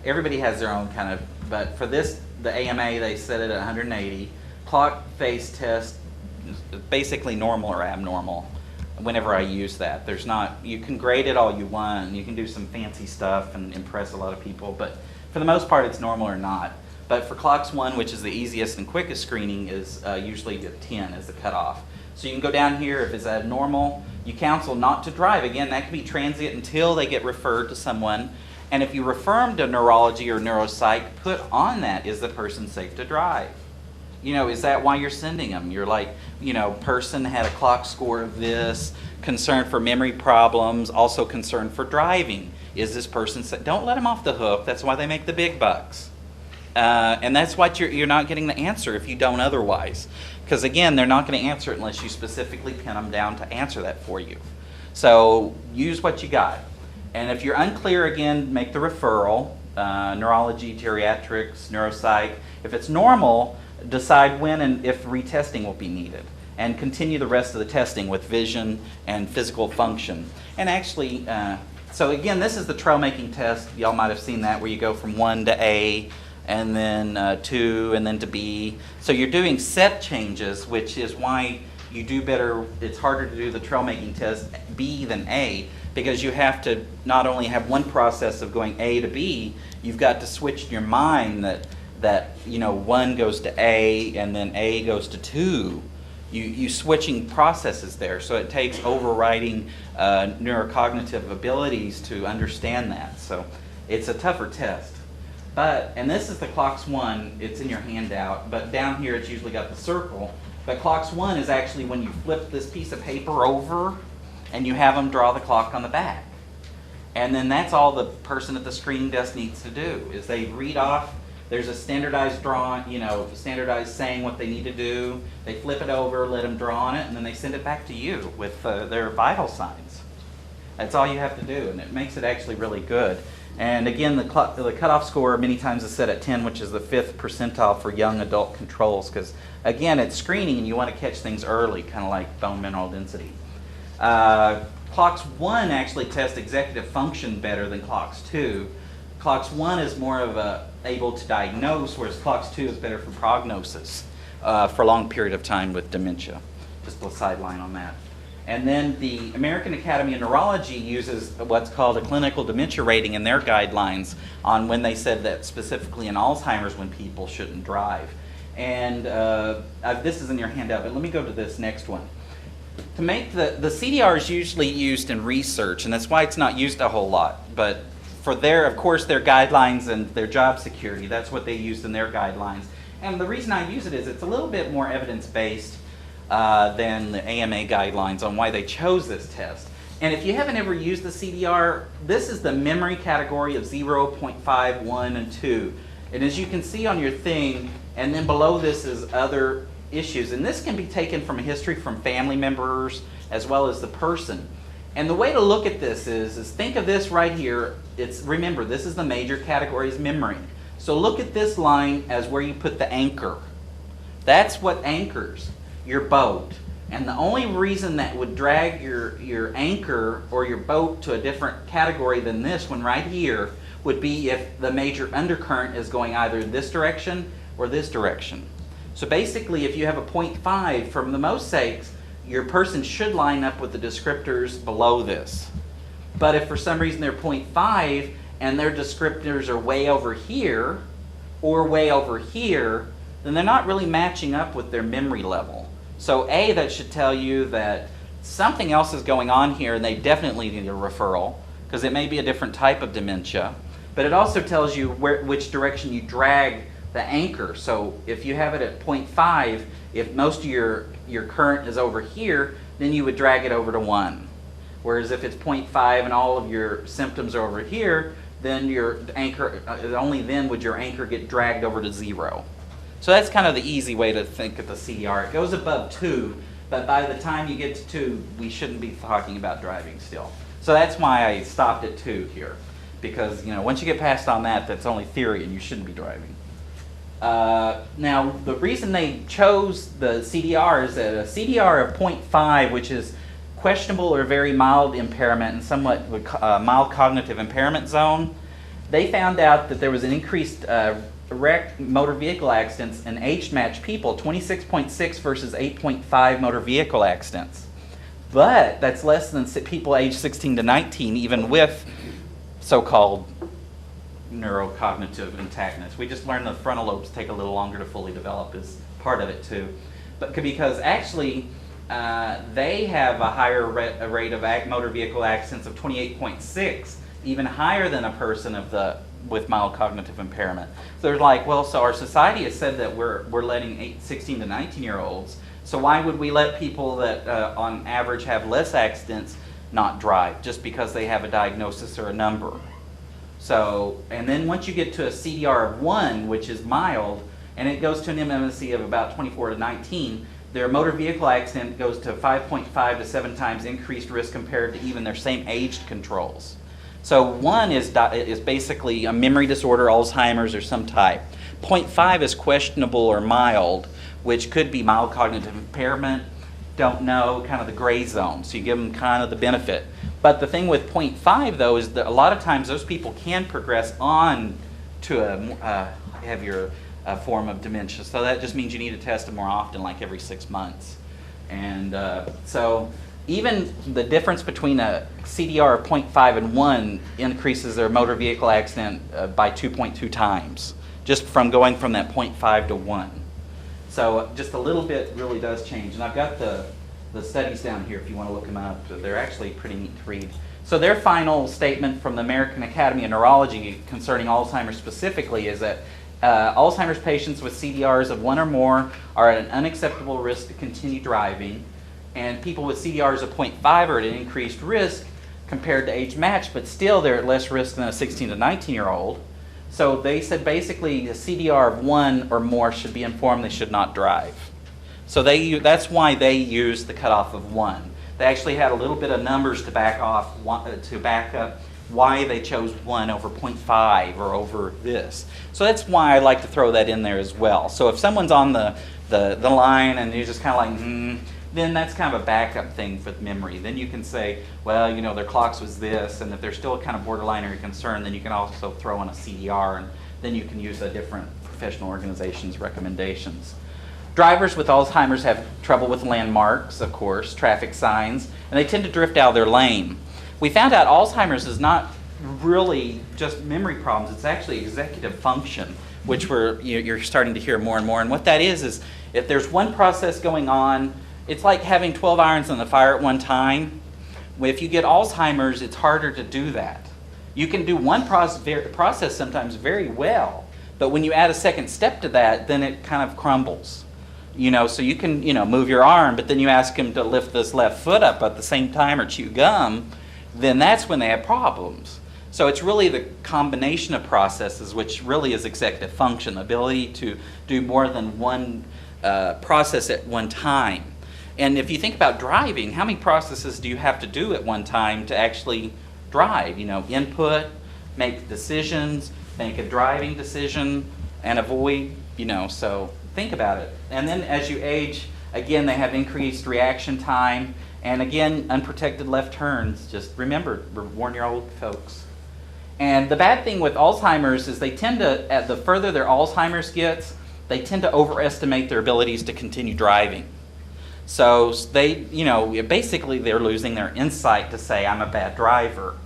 Everybody has their own kind of, but for this, the AMA, they set it at 180. Clock face test, basically normal or abnormal. Whenever I use that, there's not, you can grade it all you want, and you can do some fancy stuff and impress a lot of people, but for the most part, it's normal or not. But for CLOX 1, which is the easiest and quickest screening, is usually 10 is the cutoff. So you can go down here, if it's abnormal, you counsel not to drive. Again, that can be transient until they get referred to someone. And if you refer them to neurology or neuropsych, put on that, is the person safe to drive? You know, is that why you're sending them? You're like, you know, person had a CLOX score of this, concerned for memory problems, also concerned for driving. Is this person safe? Don't let them off the hook. That's why they make the big bucks. And that's why you're not getting the answer if you don't otherwise. Because again, they're not going to answer it unless you specifically pin them down to answer that for you. So use what you got. And if you're unclear, again, make the referral. Neurology, geriatrics, neuropsych. If it's normal, decide when and if retesting will be needed. And continue the rest of the testing with vision and physical function. And actually, so again, this is the trail making test. Y'all might have seen that where you go from 1 to A, and then 2, and then to B. So you're doing set changes, which is why you do better. It's harder to do the trail making test B than A, because you have to not only have one process of going A to B, you've got to switch in your mind that you know, 1 goes to A and then A goes to 2. You switching processes there, so it takes overriding neurocognitive abilities to understand that. So it's a tougher test. But, and this is the CLOX 1, it's in your handout, but down here it's usually got the circle. But CLOX 1 is actually when you flip this piece of paper over and you have them draw the clock on the back. And then that's all the person at the screening desk needs to do, is they read off, there's a standardized drawing, you know, standardized saying what they need to do. They flip it over, let them draw on it, and then they send it back to you with their vital signs. That's all you have to do, and it makes it actually really good. And again, the cutoff score many times is set at 10, which is the 5th percentile for young adult controls, because again, it's screening and you want to catch things early, kind of like bone mineral density. CLOX 1 actually tests executive function better than CLOX 2. CLOX 1 is more of able to diagnose, whereas CLOX 2 is better for prognosis for a long period of time with dementia. Just a sideline on that. And then the American Academy of Neurology uses what's called a clinical dementia rating in their guidelines on when they said that specifically in Alzheimer's when people shouldn't drive. And this is in your handout, but let me go to this next one. To make the CDR is usually used in research, and that's why it's not used a whole lot. But for their, of course, their guidelines and their job security, that's what they used in their guidelines. And the reason I use it is it's a little bit more evidence-based than the AMA guidelines on why they chose this test. And if you haven't ever used the CDR, this is the memory category of 0, 0.5, 1, and 2. And as you can see on your thing, and then below this is other issues. And this can be taken from history from family members as well as the person. And the way to look at this is think of this right here. Remember, this is the major category is memory. So look at this line as where you put the anchor. That's what anchors your boat. And the only reason that would drag your anchor or your boat to a different category than this one right here would be if the major undercurrent is going either this direction or this direction. So basically, if you have a 0.5, from the most sakes, your person should line up with the descriptors below this. But if for some reason they're 0.5 and their descriptors are way over here or way over here, then they're not really matching up with their memory level. So A, that should tell you that something else is going on here and they definitely need a referral, because it may be a different type of dementia. But it also tells you which direction you drag the anchor. So if you have it at 0.5, if most of your current is over here, then you would drag it over to 1. Whereas if it's 0.5 and all of your symptoms are over here, then your anchor, only then would your anchor get dragged over to 0. So that's kind of the easy way to think of the CDR. It goes above 2, but by the time you get to 2, we shouldn't be talking about driving still. So that's why I stopped at 2 here, because once you get past on that, that's only theory and you shouldn't be driving. Now, the reason they chose the CDR is that a CDR of 0.5, which is questionable or very mild impairment and somewhat mild cognitive impairment zone, they found out that there was an increased wrecked motor vehicle accidents in age-matched people, 26.6 versus 8.5 motor vehicle accidents. But that's less than people aged 16 to 19, even with so-called neurocognitive intactness. We just learned the frontal lobes take a little longer to fully develop as part of it too. But because actually they have a higher rate of motor vehicle accidents of 28.6, even higher than a person with mild cognitive impairment. So they're like, well, so our society has said that we're letting 16 to 19-year-olds, so why would we let people that on average have less accidents not drive just because they have a diagnosis or a number? So, and then once you get to a CDR of 1, which is mild, and it goes to an MMSE of about 24 to 19, their motor vehicle accident goes to 5.5 to 7 times increased risk compared to even their same aged controls. So 1 is basically a memory disorder, Alzheimer's or some type. 0.5 is questionable or mild, which could be mild cognitive impairment, don't know, kind of the gray zone. So you give them kind of the benefit. But the thing with 0.5 though is that a lot of times those people can progress on to a heavier form of dementia. So that just means you need to test them more often, like every 6 months. And so even the difference between a CDR of 0.5 and 1 increases their motor vehicle accident by 2.2 times, just from going from that 0.5 to 1. So just a little bit really does change. And I've got the studies down here if you want to look them up. They're actually pretty neat to read. So their final statement from the American Academy of Neurology concerning Alzheimer's specifically is that Alzheimer's patients with CDRs of 1 or more are at an unacceptable risk to continue driving, and people with CDRs of 0.5 are at an increased risk compared to age matched, but still they're at less risk than a 16 to 19-year-old. So they said basically a CDR of 1 or more should be informed they should not drive. So that's why they used the cutoff of 1. They actually had a little bit of numbers to back up why they chose 1 over 0.5 or over this. So that's why I like to throw that in there as well. So if someone's on the line and you're just kind of like, then that's kind of a backup thing for memory. Then you can say, well, their CLOX was this, and if they're still kind of borderline or concerned, then you can also throw in a CDR, and then you can use a different professional organization's recommendations. Drivers with Alzheimer's have trouble with landmarks, of course, traffic signs, and they tend to drift out of their lane. We found out Alzheimer's is not really just memory problems, it's actually executive function, which you're starting to hear more and more. And what that is if there's one process going on, it's like having 12 irons in the fire at one time. If you get Alzheimer's, it's harder to do that. You can do one process sometimes very well, but when you add a second step to that, then it kind of crumbles. So you can, move your arm, but then you ask him to lift this left foot up at the same time or chew gum, then that's when they have problems. So it's really the combination of processes, which really is executive function, the ability to do more than one process at one time. And if you think about driving, how many processes do you have to do at one time to actually drive? Input, make decisions, make a driving decision, and avoid, so think about it. And then as you age, again, they have increased reaction time. And again, unprotected left turns. Just remember, warn your old folks. And the bad thing with Alzheimer's is they tend to, the further their Alzheimer's gets, they tend to overestimate their abilities to continue driving. So they, basically they're losing their insight to say, I'm a bad driver.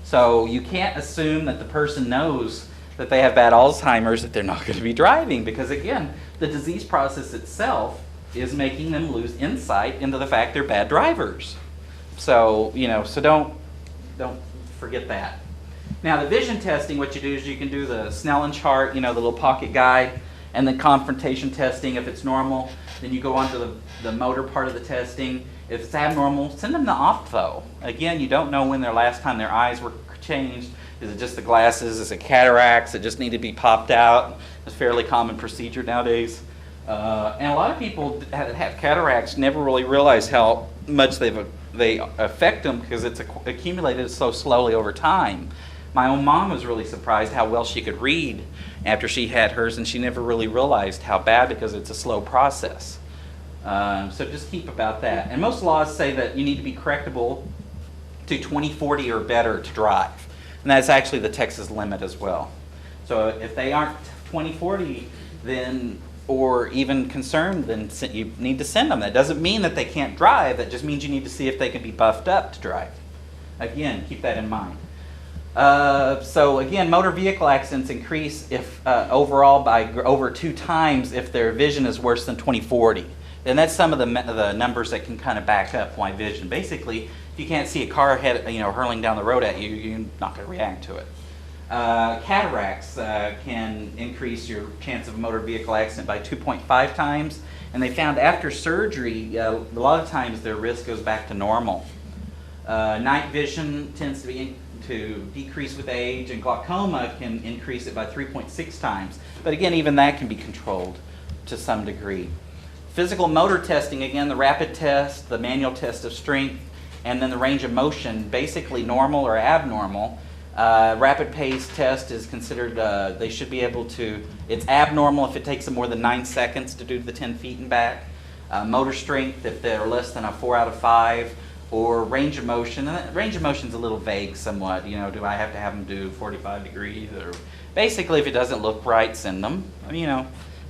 So you can't assume that the person knows that they have bad Alzheimer's, that they're not going to be driving, because again, the disease process itself is making them lose insight into the fact they're bad drivers. So, so don't forget that. Now the vision testing, what you do is you can do the Snellen chart, the little pocket guide, and the confrontation testing. If it's normal, then you go on to the motor part of the testing. If it's abnormal, send them the ophtho. Again, you don't know when their last time their eyes were changed. Is it just the glasses? Is it cataracts that just need to be popped out? It's a fairly common procedure nowadays. And a lot of people that have cataracts never really realize how much they affect them because it's accumulated so slowly over time. My own mom was really surprised how well she could read after she had hers, and she never really realized how bad because it's a slow process. So just keep about that. And most laws say that you need to be correctable to 20/40 or better to drive. And that's actually the Texas limit as well. So if they aren't 20/40, then, or even concerned, then you need to send them. That doesn't mean that they can't drive. That just means you need to see if they can be buffed up to drive. Again, keep that in mind. So again, motor vehicle accidents increase if overall by over 2 times if their vision is worse than 20/40. And that's some of the numbers that can kind of back up why vision. Basically, if you can't see a car hurling down the road at you, you're not going to react to it. Cataracts can increase your chance of a motor vehicle accident by 2.5 times. And they found after surgery, a lot of times their risk goes back to normal. Night vision tends to decrease with age, and glaucoma can increase it by 3.6 times. But again, even that can be controlled to some degree. Physical motor testing, again, the rapid test, the manual test of strength, and then the range of motion, basically normal or abnormal. Rapid pace test is considered, they should be able to, it's abnormal if it takes them more than 9 seconds to do the 10 feet and back. Motor strength if they're less than a 4 out of 5. Or range of motion. And range of motion is a little vague somewhat. Do I have to have them do 45 degrees? Or basically, if it doesn't look right, send them.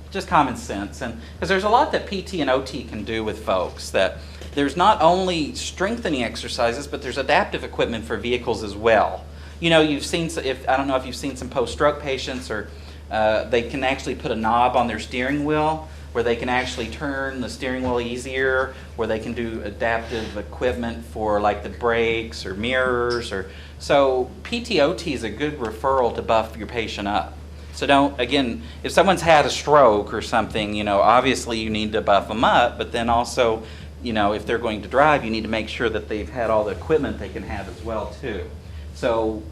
Just common sense. And because there's a lot that PT and OT can do with folks. That there's not only strengthening exercises, but there's adaptive equipment for vehicles as well. You've seen, I don't know if you've seen some post-stroke patients, or they can actually put a knob on their steering wheel where they can actually turn the steering wheel easier, where they can do adaptive equipment for like the brakes or mirrors. So PT/OT is a good referral to buff your patient up. So if someone's had a stroke or something, obviously you need to buff them up, but then also, if they're going to drive, you need to make sure that they've had all the equipment they can have as well too. So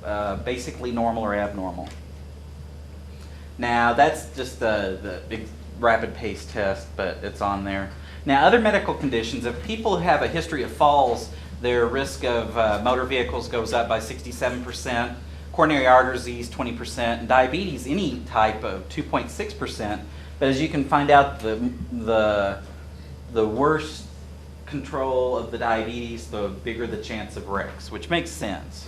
basically normal or abnormal. Now that's just the big rapid pace test, but it's on there. Now other medical conditions, if people have a history of falls, their risk of motor vehicles goes up by 67%, coronary artery disease 20%, and diabetes, any type, of 2.6%. But as you can find out, the worse control of the diabetes, the bigger the chance of wrecks, which makes sense,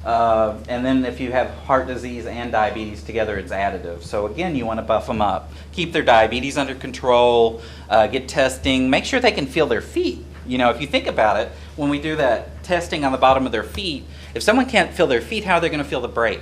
and then if you have heart disease and diabetes together, it's additive. So again, you want to buff them up. Keep their diabetes under control, get testing, make sure they can feel their feet. If you think about it, when we do that testing on the bottom of their feet, if someone can't feel their feet, how are they going to feel the brake?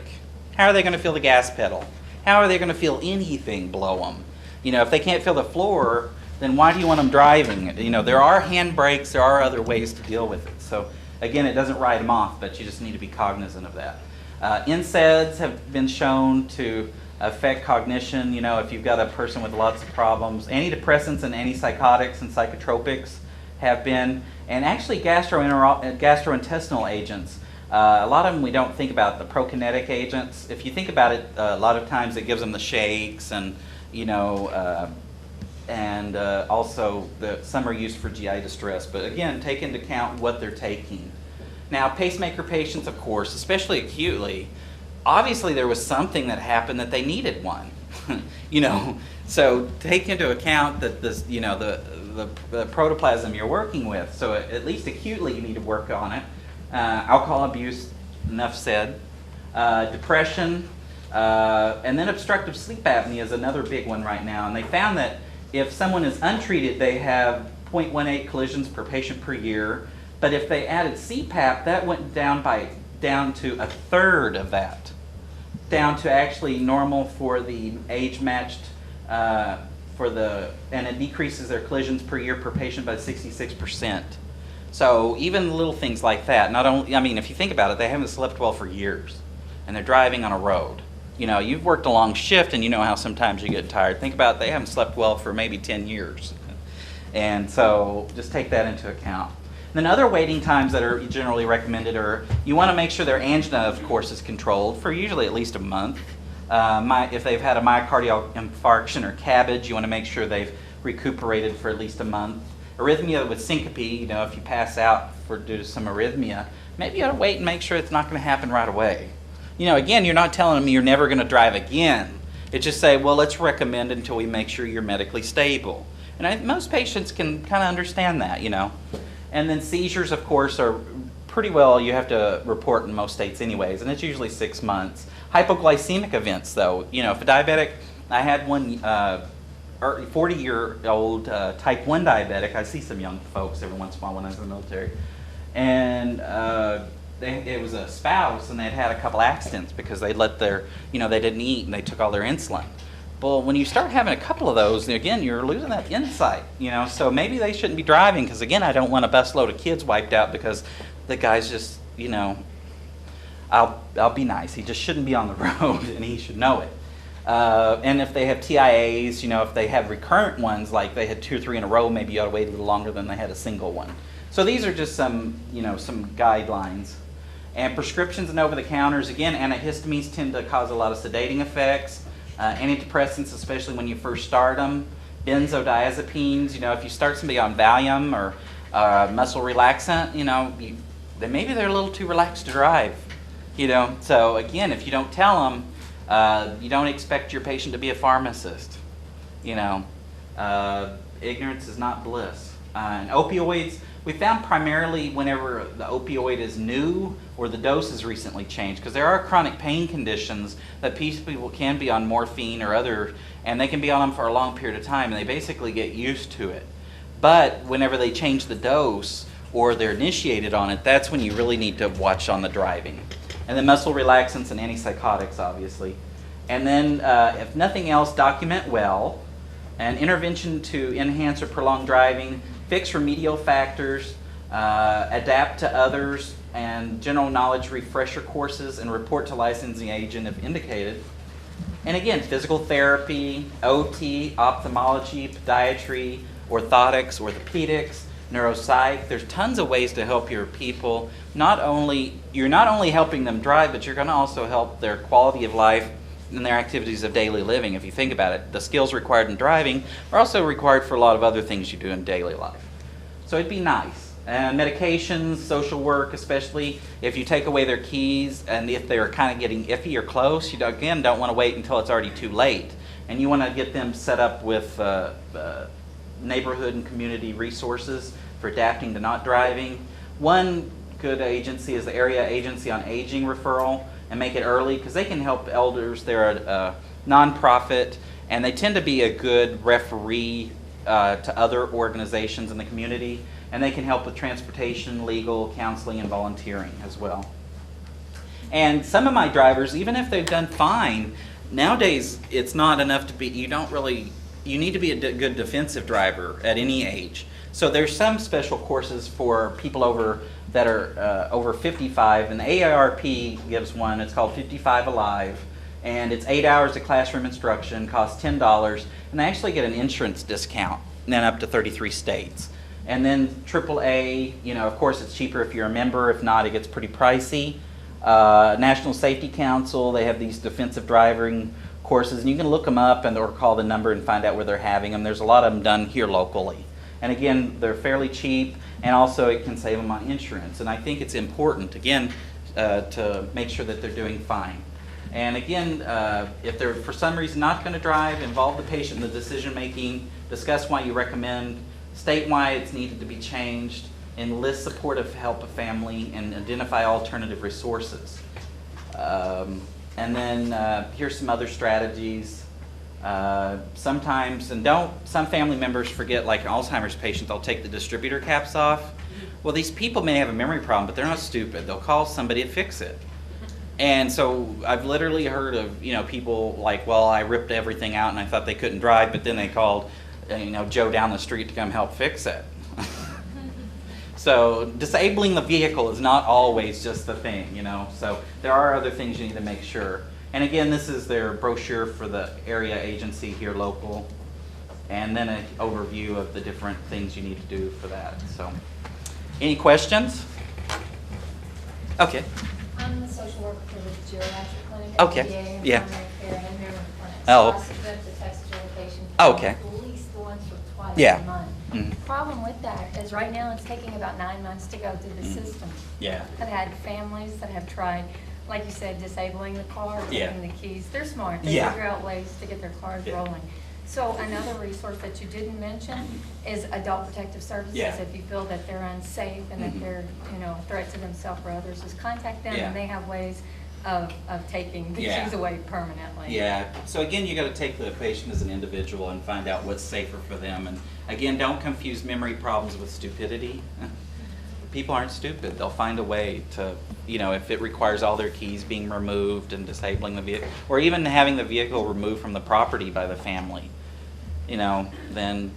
How are they going to feel the gas pedal? How are they going to feel anything below them? If they can't feel the floor, then why do you want them driving? There are hand brakes, there are other ways to deal with it. So again, it doesn't write them off, but you just need to be cognizant of that. NSAIDs have been shown to affect cognition, if you've got a person with lots of problems. Antidepressants and antipsychotics and psychotropics have been, and actually gastrointestinal agents. A lot of them we don't think about, the prokinetic agents. If you think about it, a lot of times it gives them the shakes and, also some are used for GI distress. But again, take into account what they're taking. Now, pacemaker patients, of course, especially acutely, obviously there was something that happened that they needed one. So take into account that this, the protoplasm you're working with. So at least acutely you need to work on it. Alcohol abuse, enough said. Depression, and then obstructive sleep apnea is another big one right now. And they found that if someone is untreated, they have 0.18 collisions per patient per year. But if they added CPAP, that went down to a third of that, down to actually normal for the age-matched, and it decreases their collisions per year per patient by 66%. So even little things like that, not only, if you think about it, they haven't slept well for years, and they're driving on a road. You've worked a long shift, and you know how sometimes you get tired. Think about it, they haven't slept well for maybe 10 years. And so just take that into account. Then other waiting times that are generally recommended are, you want to make sure their angina, of course, is controlled for usually at least a month. If they've had a myocardial infarction or CABG, you want to make sure they've recuperated for at least a month. Arrhythmia with syncope, you know, if you pass out due to some arrhythmia, maybe you ought to wait and make sure it's not going to happen right away. You know, again, you're not telling them you're never going to drive again. It's just say, well, let's recommend until we make sure you're medically stable. And most patients can kind of understand that, you know. And then seizures, of course, are pretty well, you have to report in most states anyways, and it's usually 6 months. Hypoglycemic events, though, you know, if a diabetic, I had one 40-year-old type 1 diabetic. I see some young folks every once in a while when I was in the military. And it was a spouse, and they'd had a couple accidents because they let their, you know, they didn't eat and they took all their insulin. Well, when you start having a couple of those, again, you're losing that insight, you know, so maybe they shouldn't be driving because, again, I don't want a busload of kids wiped out because the guy's just, you know, I'll be nice. He just shouldn't be on the road, and he should know it. And if they have TIAs, you know, if they have recurrent ones, like they had 2 or 3 in a row, maybe you ought to wait a little longer than they had a single one. So these are just some, you know, some guidelines. And prescriptions and over-the-counters, again, antihistamines tend to cause a lot of sedating effects. Antidepressants, especially when you first start them. Benzodiazepines, you know, if you start somebody on Valium or muscle relaxant, you know, then maybe they're a little too relaxed to drive, you know. So again, if you don't tell them, you don't expect your patient to be a pharmacist, you know. Ignorance is not bliss. And opioids, we found primarily whenever the opioid is new or the dose is recently changed, because there are chronic pain conditions that people can be on morphine or other, and they can be on them for a long period of time, and they basically get used to it. But whenever they change the dose or they're initiated on it, that's when you really need to watch on the driving. And then muscle relaxants and antipsychotics, obviously. And then, if nothing else, document well. An intervention to enhance or prolong driving, fix remedial factors, adapt to others, and general knowledge refresher courses, and report to licensing agent if indicated. And again, physical therapy, OT, ophthalmology, podiatry, orthotics, orthopedics, neuropsych. There's tons of ways to help your people. You're not only helping them drive, but you're going to also help their quality of life and their activities of daily living. If you think about it, the skills required in driving are also required for a lot of other things you do in daily life. So it'd be nice. And medications, social work, especially if you take away their keys and if they're kind of getting iffy or close, you again don't want to wait until it's already too late. And you want to get them set up with neighborhood and community resources for adapting to not driving. One good agency is the Area Agency on Aging referral, and make it early because they can help elders. They're a nonprofit, and they tend to be a good referee to other organizations in the community, and they can help with transportation, legal, counseling, and volunteering as well. And some of my drivers, even if they've done fine, nowadays it's not enough to be, you need to be a good defensive driver at any age. So there's some special courses for people that are over 55, and the AARP gives one. It's called 55 Alive, and it's 8 hours of classroom instruction, costs $10, and they actually get an insurance discount, and then up to 33 states. And then AAA, you know, of course it's cheaper if you're a member. If not, it gets pretty pricey. National Safety Council, they have these defensive driving courses, and you can look them up or call the number and find out where they're having them. There's a lot of them done here locally. And again, they're fairly cheap, and also it can save them on insurance. And I think it's important, again, to make sure that they're doing fine. And again, if they're for some reason not going to drive, involve the patient in the decision making, discuss why you recommend, state why it's needed to be changed, enlist supportive help of family, and identify alternative resources. And then here's some other strategies. Sometimes, some family members forget, like an Alzheimer's patient, they'll take the distributor caps off. Well, these people may have a memory problem, but they're not stupid. They'll call somebody to fix it. And so I've literally heard of, you know, people like, well, I ripped everything out and I thought they couldn't drive, but then they called, you know, Joe down the street to come help fix it. So disabling the vehicle is not always just the thing, you know. So there are other things you need to make sure. And again, this is their brochure for the area agency here local, and then an overview of the different things you need to do for that. So Any questions? Okay. I'm the social worker for the Geriatric clinic. Okay, FDA, and yeah. primary care and impairment clinic. Oh. So I submit the text education. Oh, okay. At least once or twice Yeah. a month. Mhm. The problem with that is right now it's taking about 9 months to go through the Mhm. system. Yeah. I've had families that have tried, like you said, disabling the car, Yeah. taking the keys. They're smart. They Yeah. figure out ways to get their cars Yeah. rolling. So another resource that you didn't mention is adult protective services. Yeah. If you feel that they're unsafe and Mhm. that they're, a threat to themselves or others, is contact them Yeah. and they have ways of taking the Yeah. keys away permanently. Yeah, so again, you got to take the patient as an individual and find out what's safer for them. And again, don't confuse memory problems with stupidity. People aren't stupid. They'll find a way to, if it requires all their keys being removed and disabling the vehicle, or even having the vehicle removed from the property by the family, then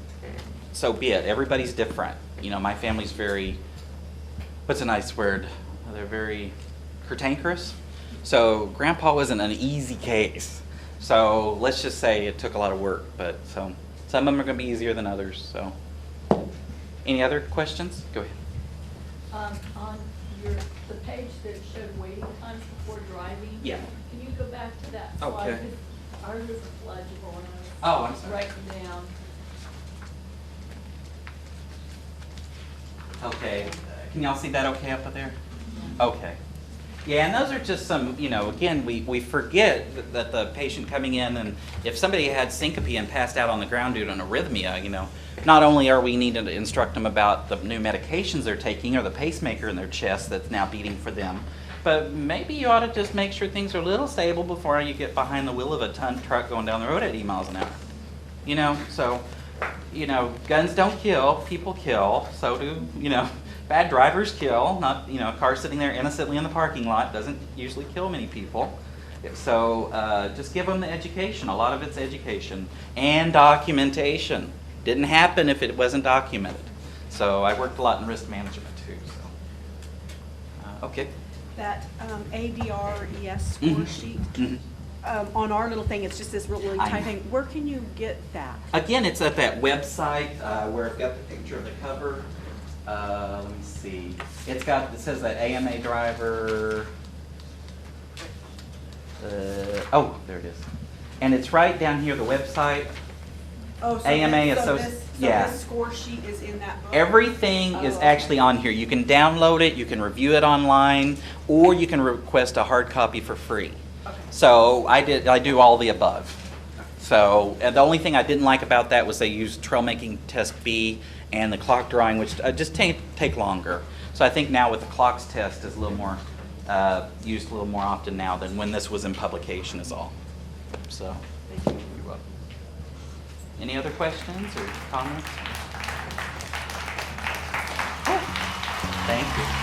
so be it. Everybody's different. My family's very, what's a nice word? They're very cantankerous. So Grandpa wasn't an easy case. So let's just say it took a lot of work, but so some of them are going to be easier than others. So, any other questions? Go ahead. On the page that showed waiting times before driving. Yeah. Can you go back to that slide? Okay. 'Cause ours isn't legible and Oh, I I'm was sorry. writing down. Okay. Can y'all see that okay up there? Okay. Yeah, and those are just some, again, we forget that the patient coming in, and if somebody had syncope and passed out on the ground due to an arrhythmia, not only are we needing to instruct them about the new medications they're taking or the pacemaker in their chest that's now beating for them, but maybe you ought to just make sure things are a little stable before you get behind the wheel of a ton truck going down the road at 80 miles an hour. So, guns don't kill, people kill, so do, bad drivers kill, not, a car sitting there innocently in the parking lot doesn't usually kill many people. So just give them the education. A lot of it's education and documentation. Didn't happen if it wasn't documented. So I worked a lot in risk management too. So okay. That ADRES score Mhm. sheet, Mhm. on our little thing, it's just this really I tiny know. thing. Where can you get that? Again, it's at that website where I've got the picture of the cover. Let me see. It says that AMA driver. Oh, there it is. And it's right down here, the website. Oh, so AMA this, so associ- this, so yeah. this score sheet is in that book? Everything is Oh, actually on here. You can download it, you can review it online, or you can request a hard copy for free. Okay. So I do all the above. So the only thing I didn't like about that was they used Trail Making Test B and the clock drawing, which just take longer. So I think now with the CLOX test is a little more used a little more often now than when this was in publication is all. So Thank you. you're welcome. Any other questions or comments? Thank you.